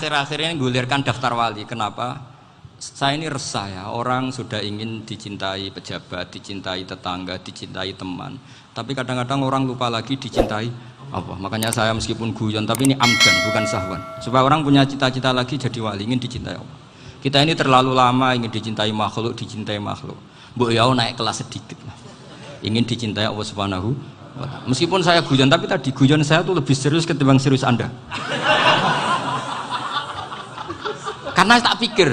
akhir-akhir ini gulirkan daftar wali. Kenapa? Saya ini resah ya, orang sudah ingin dicintai pejabat, dicintai tetangga, dicintai teman. Tapi kadang-kadang orang lupa lagi dicintai Allah. Makanya saya meskipun guyon, tapi ini amdan, bukan sahwan. Supaya orang punya cita-cita lagi jadi wali, ingin dicintai Allah. Kita ini terlalu lama ingin dicintai makhluk. Mbok ya naik kelas sedikit lah. Ingin dicintai Allah Subhanahu wa Ta'ala. Meskipun saya guyon, tapi tadi guyon saya tuh lebih serius ketimbang serius Anda. Karena tak pikir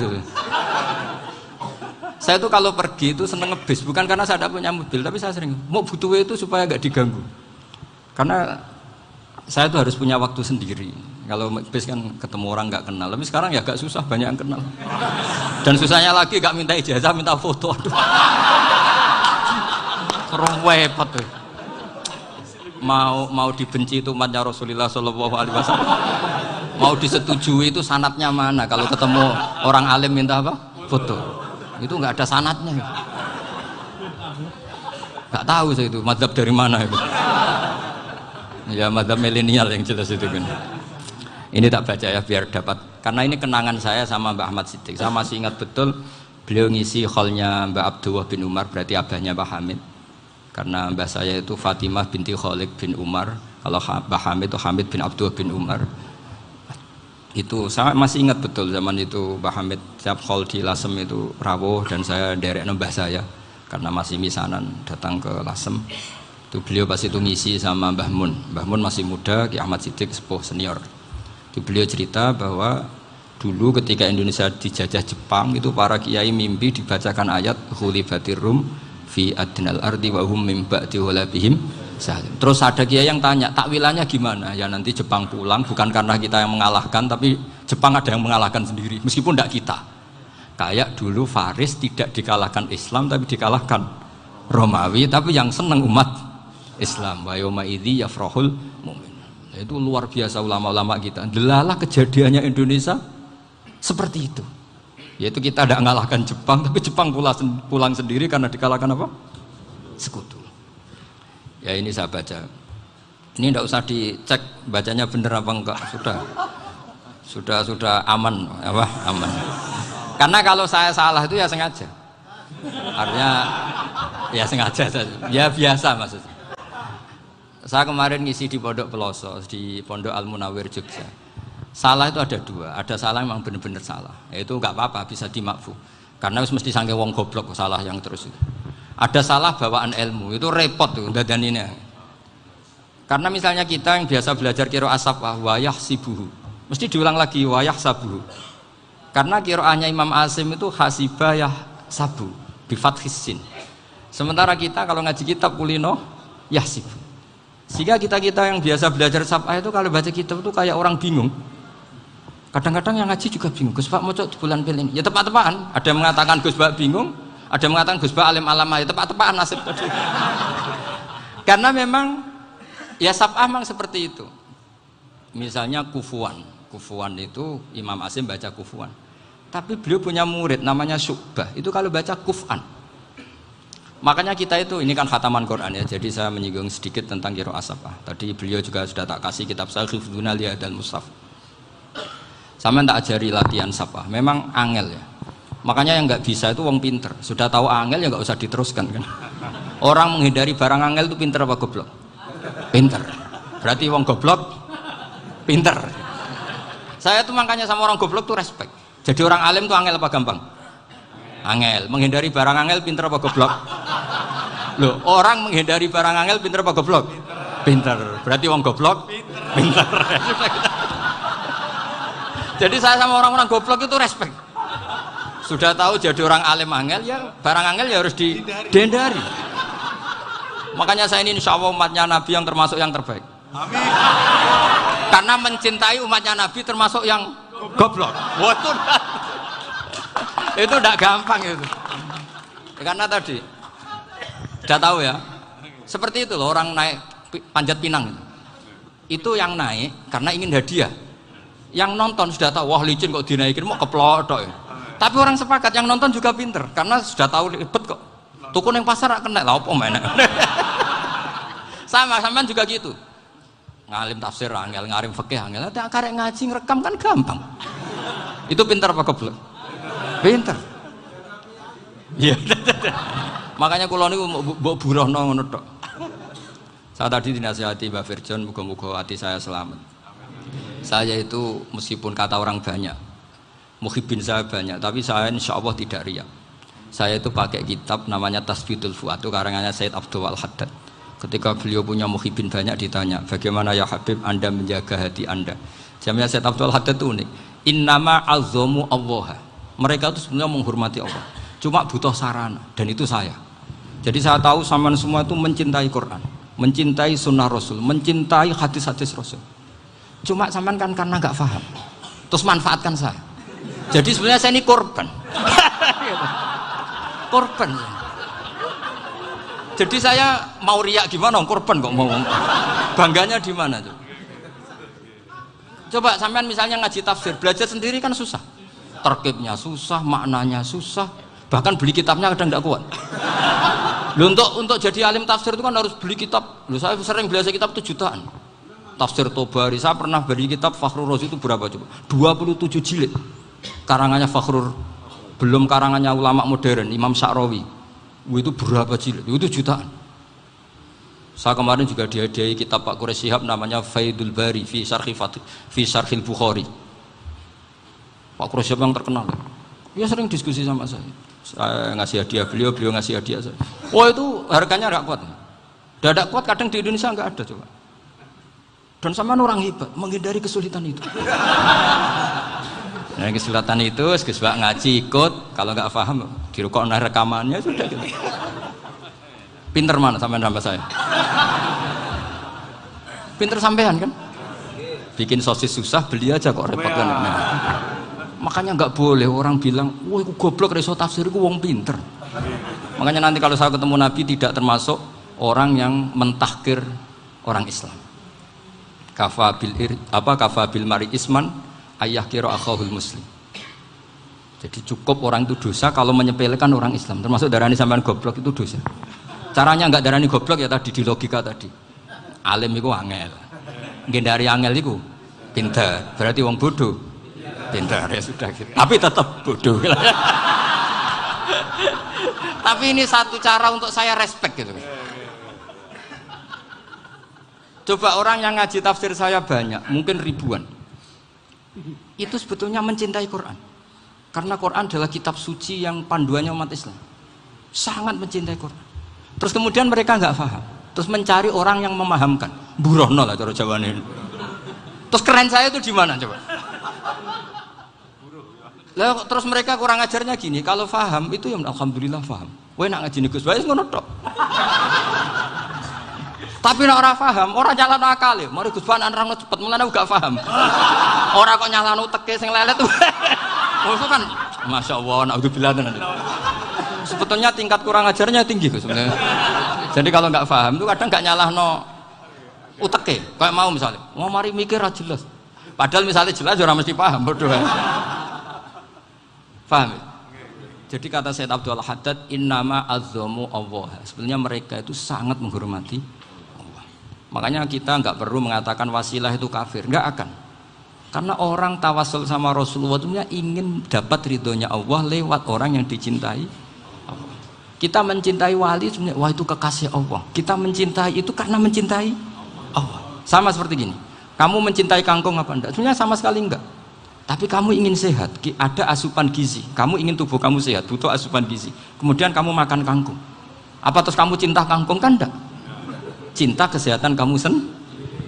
saya tuh kalau pergi itu seneng ngebis, bukan karena saya tidak punya mobil, tapi saya sering mau butuh itu supaya gak diganggu. Karena saya tuh harus punya waktu sendiri. Kalau bis kan ketemu orang nggak kenal, tapi sekarang ya agak susah, banyak yang kenal. Dan susahnya lagi gak minta ijazah, minta foto. Aduh. Repot tuh. Mau dibenci itu umatnya Rasulullah Shallallahu Alaihi Wasallam. Mau disetujui itu sanatnya mana? Kalau ketemu orang alim minta apa? Foto. Itu nggak ada sanatnya. Nggak tahu saya itu madzhab dari mana itu. Ya madzhab milenial yang jelas itu kan. Ini tak baca ya biar dapat, karena ini kenangan saya sama Mbak Ahmad Siddiq. Saya masih ingat betul beliau ngisi kholnya Mbak Abdullah bin Umar, berarti abahnya Mbak Hamid. Karena mbah saya itu Fatimah binti Khalid bin Umar, kalau Mbak Hamid itu Hamid bin Abdullah bin Umar. Itu saya masih ingat betul zaman itu Mbak Hamid setiap khol di Lasem itu rawuh dan saya derek mbah saya karena masih misanan datang ke Lasem. Itu beliau pas itu ngisi sama Mbah Mun. Mbah Mun masih muda, Ki Ahmad Siddiq sepuh senior. Itu beliau cerita bahwa dulu ketika Indonesia dijajah Jepang itu para kiai mimpi dibacakan ayat Ghulibatir Rum fi adnal ardi wa hum min ba'di ghalabihim salim. Terus ada kiai yang tanya, takwilannya gimana? Ya nanti Jepang pulang bukan karena kita yang mengalahkan, tapi Jepang ada yang mengalahkan sendiri meskipun tidak kita. Kayak dulu Faris tidak dikalahkan Islam tapi dikalahkan Romawi, tapi yang senang umat Islam. Wa yauma idzi yafrahul mu'min. Itu luar biasa ulama-ulama kita. Delalah kejadiannya Indonesia seperti itu. Yaitu kita tidak mengalahkan Jepang, tapi Jepang pulang sendiri karena dikalahkan apa? Sekutu. Ya ini saya baca. Ini tidak usah dicek bacanya benar apa enggak. Sudah aman, apa? Aman. Karena kalau saya salah itu ya sengaja. Artinya ya sengaja saja. Ya biasa maksudnya. Saya kemarin ngisi di Pondok Peloso, di Pondok Al Munawir Jogja. Salah itu ada dua, ada salah memang benar-benar salah. Itu nggak apa-apa, bisa dimakfu. Karena mesti sangke wong goblok salah yang terus itu. Ada salah bawaan ilmu, itu repot tuh dadaninnya. Karena misalnya kita yang biasa belajar qiraah safah wayah sibuhu, mesti diulang lagi wayah sabuhu. Karena qiraahnya Imam Asim itu hasibah yah sabu bi fathis sin. Sementara kita kalau ngaji kitab kulino yahsibu. Sehingga kita yang biasa belajar safah itu kalau baca kitab itu kayak orang bingung. Kadang-kadang yang ngaji juga bingung. Gus Pak mau di bulan pilih ini. Ya tepat-tepatan. Ada yang mengatakan Gus Pak bingung, ada yang mengatakan Gus Pak alim alamah. Ya tepat-tepatan nasib tadi. Karena memang ya safah memang seperti itu. Misalnya kufuan. Kufuan itu Imam Asim baca kufuan. Tapi beliau punya murid namanya Syu'bah. Itu kalau baca kuf'an. Makanya kita itu, ini kan khataman Quran ya, jadi saya menyinggung sedikit tentang qiraah safah. Tadi beliau juga sudah tak kasih kitab saya Hifdzuna Liya dan Mushaf. Sama tak ajari latihan safah, memang angel ya. Makanya yang nggak bisa itu wong pinter, sudah tahu angel ya nggak usah diteruskan kan. Orang menghindari barang angel itu pinter apa goblok? Pinter. Berarti wong goblok pinter. Saya tuh makanya sama orang goblok tuh respect. Jadi orang alim tuh angel apa gampang? Angel. Menghindari barang angel pinter apa goblok? Loh, orang menghindari barang angel pinter apa goblok? Pinter. Berarti wong goblok pinter. Jadi saya sama orang-orang goblok itu respect. Sudah tahu jadi orang alim angel ya barang angel ya harus dihindari. Makanya saya ini insya Allah umatnya Nabi yang termasuk yang terbaik. Amin. Karena mencintai umatnya Nabi termasuk yang goblok. Waduh. Itu tidak gampang itu. Karena tadi sudah tahu ya. Seperti itu loh orang naik Panjat Pinang itu yang naik karena ingin hadiah. Yang nonton sudah tahu wah licin kok dinaikin mau keplodok ya. Tapi orang sepakat yang nonton juga pinter karena sudah tahu ribet kok. Tuku yang pasar kena lah apa mana. Sama juga gitu. Ngalim tafsir angel, ngalim fikih angel. Karek ngaji ngerekam kan gampang. Itu pintar apa goblok? Pintar. Iya. Makanya kula niku mbok burohno ngono tok. Saya tadi dinasihati Mbak Virjon, moga-moga hati saya selamat. Saya itu meskipun kata orang banyak, muhibbin saya banyak, tapi saya insya Allah tidak riya. Saya itu pakai kitab namanya Tasbidul Fuad, itu karangannya Said Abdul Al-Haddad. Ketika beliau punya muhibbin banyak ditanya, bagaimana ya Habib Anda menjaga hati Anda? Jamnya Said Abdul Al-Haddad itu unik. Innama azzamu Allah. Mereka itu sebenarnya menghormati Allah, cuma butuh sarana, dan itu saya. Jadi saya tahu sampean semua itu mencintai Quran, mencintai sunnah Rasul, mencintai hadis-hadis Rasul. Cuma sampean kan karena nggak paham, terus manfaatkan saya. Jadi sebenarnya saya ini korban. Korban. Jadi saya mau riak gimana? Korban kok mau. Bangganya di mana tuh? Coba sampean misalnya ngaji tafsir, belajar sendiri kan susah. Terkibnya susah, maknanya susah, bahkan beli kitabnya kadang tidak kuat. Loh, untuk jadi alim tafsir itu kan harus beli kitab. Loh, saya sering belajar kitab itu jutaan. Tafsir Tobari, saya pernah beli kitab Fakhrur Razi itu berapa coba? 27 jilid. Karangannya Fakhrur, belum karangannya ulama modern, Imam Sya'rawi. Itu berapa jilid? Itu jutaan. Saya kemarin juga dihadiahi kitab Pak Quraish Shihab namanya Faidul Bari fi Syarhil Bukhari. Pak Quraish Shihab yang terkenal. Dia sering diskusi sama saya. Saya ngasih hadiah beliau, beliau ngasih hadiah saya. Oh itu harganya nggak kuat. Dadak kuat kadang di Indonesia nggak ada coba. Dan sama orang hebat menghindari kesulitan itu. Nah, kesulitan itu, sebab ngaji ikut, kalau nggak paham dirukokno rekamannya sudah gitu. Pinter mana sampean sama saya? Pinter sampean kan? Bikin sosis susah, beli aja kok repot kan. Nah, makanya nggak boleh orang bilang, wah aku goblok reso tafsir, aku wong pinter. Makanya nanti kalau saya ketemu Nabi tidak termasuk orang yang mentahkir orang Islam. Kafabil mari isman ayah kira akhahul muslim. Jadi cukup orang itu dosa kalau menyepelekan orang Islam, termasuk darani sampean goblok itu dosa. Caranya nggak darani goblok ya tadi di logika tadi. Alim itu angel, ngendari angel itu pinter, berarti wong bodoh pinter ya sudah gitu. Tapi tetap bodoh. Tapi ini satu cara untuk saya respect gitu. Coba orang yang ngaji tafsir saya banyak, mungkin ribuan. Itu sebetulnya mencintai Quran. Karena Quran adalah kitab suci yang panduannya umat Islam. Sangat mencintai Quran. Terus kemudian mereka nggak paham. Terus mencari orang yang memahamkan. Burohno lah cara Jawa ini. Terus keren saya itu di mana coba? Lah terus mereka kurang ajarnya gini, kalau paham itu ya alhamdulillah paham. Kowe nak ngaji Gus Bae ngono tok. Tapi nek ora paham, ora nyalano akale. Mari Gus Bae nerangno cepet, mulane gak paham. Ora kok nyalano teke sing lelet tuh. Maksud kan Masya Allah, naudzubillah tenan. Sebetulnya tingkat kurang ajarnya tinggi Gus sebenarnya. Jadi kalau nggak paham itu kadang nggak nyalahno uteke. Kayak mau misalnya, mau mari mikir ra jelas. Padahal misalnya jelas ora mesti paham, bodoh. Paham? Jadi kata Said Abdul Haddad, innama azzamu Allah. Sebenarnya mereka itu sangat menghormati Allah. Makanya kita nggak perlu mengatakan wasilah itu kafir, nggak akan. Karena orang tawasul sama Rasulullah itu ingin dapat ridhonya Allah lewat orang yang dicintai Allah. Kita mencintai wali sebenarnya, wah itu kekasih Allah. Kita mencintai itu karena mencintai Allah. Sama seperti gini, kamu mencintai kangkung apa enggak? Sebenarnya sama sekali enggak. Tapi kamu ingin sehat, ada asupan gizi. Kamu ingin tubuh kamu sehat, butuh asupan gizi. Kemudian kamu makan kangkung. Apa terus kamu cinta kangkung? Kan enggak. Cinta kesehatan kamu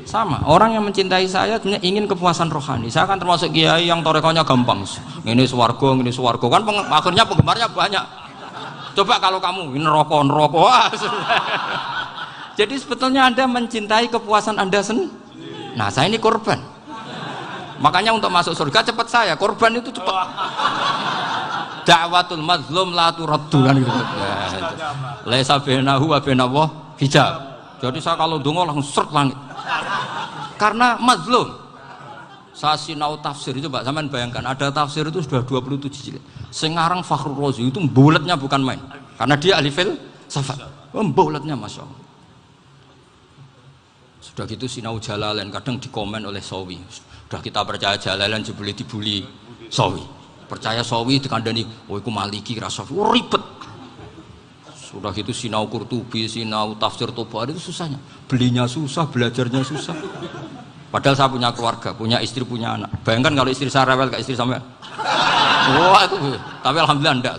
sama. Orang yang mencintai saya sebenarnya ingin kepuasan rohani. Saya kan termasuk kiai yang torekonya gampang. Ini swarga, kan akhirnya penggemarnya banyak. Coba kalau kamu ini neraka. Jadi sebetulnya Anda mencintai kepuasan Anda sendiri. Nah, saya ini korban. Makanya untuk masuk surga cepat saya, korban itu cepat. Da'watul mazlum la turaddu kan gitu. Laisa bainahu wa bainallah hijab. Jadi saya kalau dongo langsung seret langit. Karena mazlum. Saya sinau tafsir itu Pak, sampean bayangkan ada tafsir itu sudah 27 jilid. Sekarang Fakhrur Razi itu bulatnya bukan main. Karena dia ahli filsafat. Bulatnya Masya Allah. Sudah gitu sinau Jalalain kadang dikomen oleh Sawi. Sudah kita percaya Jalalain dibuli Sawi. Percaya sawi dikandani, oh iku Maliki rasa ribet. Sudah itu sinau Qurtubi, sinau tafsir Tabari itu susahnya. Belinya susah, belajarnya susah. Padahal saya punya keluarga, punya istri, punya anak. Bayangkan kalau istri saya rewel, kayak istri sampai. Wah itu, tapi alhamdulillah enggak.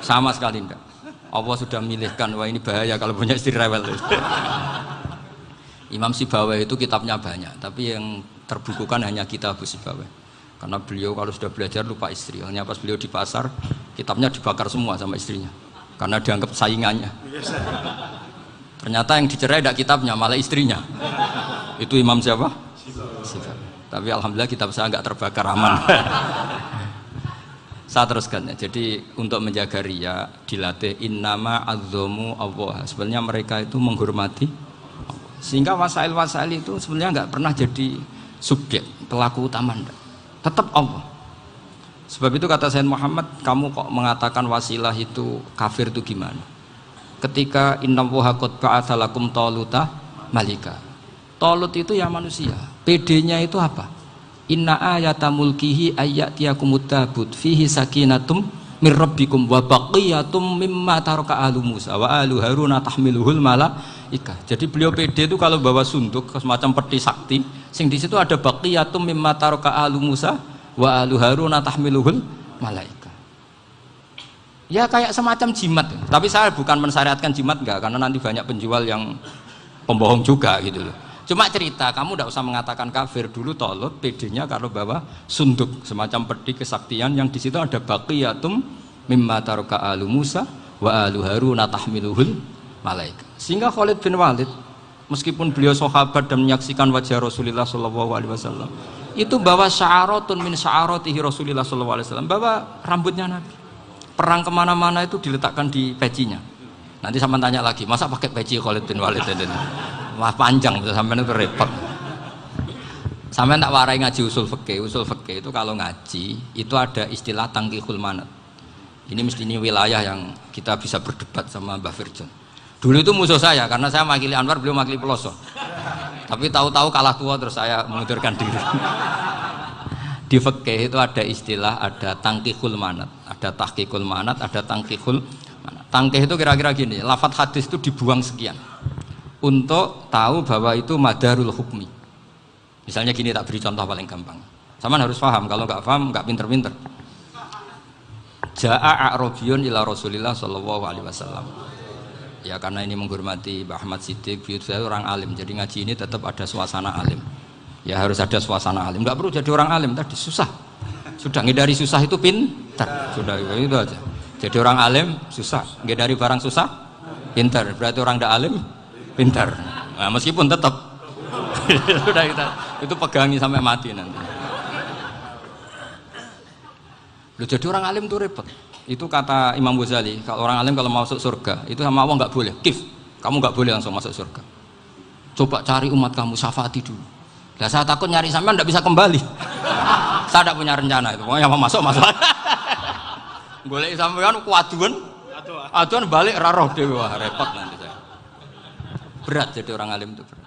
Sama sekali enggak. Allah sudah milihkan, wah ini bahaya kalau punya istri rewel. Imam Sibawai itu kitabnya banyak, tapi yang terbukukan hanya kitab Sibawai. Karena beliau kalau sudah belajar lupa istri. Hanya pas beliau di pasar, kitabnya dibakar semua sama istrinya. Karena dianggap saingannya. Ternyata yang dicerai tidak kitabnya, malah istrinya. Itu Imam siapa? Sibawai. Tapi alhamdulillah kitab saya nggak terbakar, aman. Saya teruskan ya. Jadi untuk menjaga riya dilatih innama azzamu Allah. Sebenarnya mereka itu menghormati Allah. Sehingga wasail-wasail itu sebenarnya nggak pernah jadi subjek pelaku utama enggak. Tetap Allah. Sebab itu kata Sayyid Muhammad, kamu kok mengatakan wasilah itu kafir itu gimana? Ketika innallaha qad ba'atsa lakum taluta malika. Talut itu ya manusia. PD-nya itu apa? Inna ayata mulkihi ayyatiyakumut tabut fihi sakinatum mir rabbikum wa baqiyatum mimma taraka alu Musa wa alu Haruna tahmiluhul malaika. Jadi beliau PD itu kalau bawa sunduk semacam peti sakti, sing di situ ada baqiyatum mimma taraka alu Musa wa alu Haruna tahmiluhul malaika. Ya kayak semacam jimat. Tapi saya bukan mensyariatkan jimat enggak, karena nanti banyak penjual yang pembohong juga gitu loh. Cuma cerita, kamu tidak usah mengatakan kafir. Dulu Talut PD-nya kalau bawa sunduk semacam peti kesaktian yang di situ ada baqiyatum mimma taraka alu Musa wa alu Haruna tahmiluhul malaika. Sehingga Khalid bin Walid meskipun beliau sahabat dan menyaksikan wajah Rasulullah SAW, itu bawa sya'aratun min sya'aratihi Rasulullah SAW, bawa rambutnya Nabi. Perang kemana-mana itu diletakkan di pecinya. Nanti sama tanya lagi, masa pakai peci Khalid bin Walid ini? Wah panjang, sampai itu repot. Sampai tak warai ngaji usul fikih. Usul fikih itu kalau ngaji itu ada istilah tangkihul manat. Ini mesti ini wilayah yang kita bisa berdebat sama Mbah Firjon. Dulu itu musuh saya karena saya makili Anwar, beliau makili Peloso. Tapi tahu-tahu kalah tua terus saya mengundurkan diri. Di fikih itu ada istilah, ada tangkihul manat, ada tahqiqul manat, ada tangkihul manat. Tangkih itu kira-kira gini, lafadz hadis itu dibuang sekian untuk tahu bahwa itu madarul hukmi. Misalnya gini, tak beri contoh paling gampang. Sama harus paham, kalau nggak paham nggak pinter-pinter. Ja'a a'rabiyun ila Rasulillah sallallahu alaihi wasallam. Ya karena ini menghormati Mbah Ahmad Siddiq, beliau saya orang alim, jadi ngaji ini tetap ada suasana alim. Ya harus ada suasana alim. Nggak perlu jadi orang alim tadi, susah. Sudah ngedari susah itu pintar. Sudah itu aja. Jadi orang alim susah, ngedari barang susah pintar. Berarti orang tidak alim pintar. Nah, meskipun tetap sudah kita itu pegangi sampai mati nanti. Loh, jadi orang alim itu repot. Itu kata Imam Ghazali, kalau orang alim kalau mau masuk surga itu sama Allah nggak boleh. Kif, kamu nggak boleh langsung masuk surga. Coba cari umat kamu, syafaati dulu. Nah, saya takut nyari sampean nggak bisa kembali. Saya tidak punya rencana itu. Pokoknya mau masuk. Golek sampean kuaduan. Aduan balik ra roh dhewe, repot nanti saya. Berat jadi orang alim itu berat.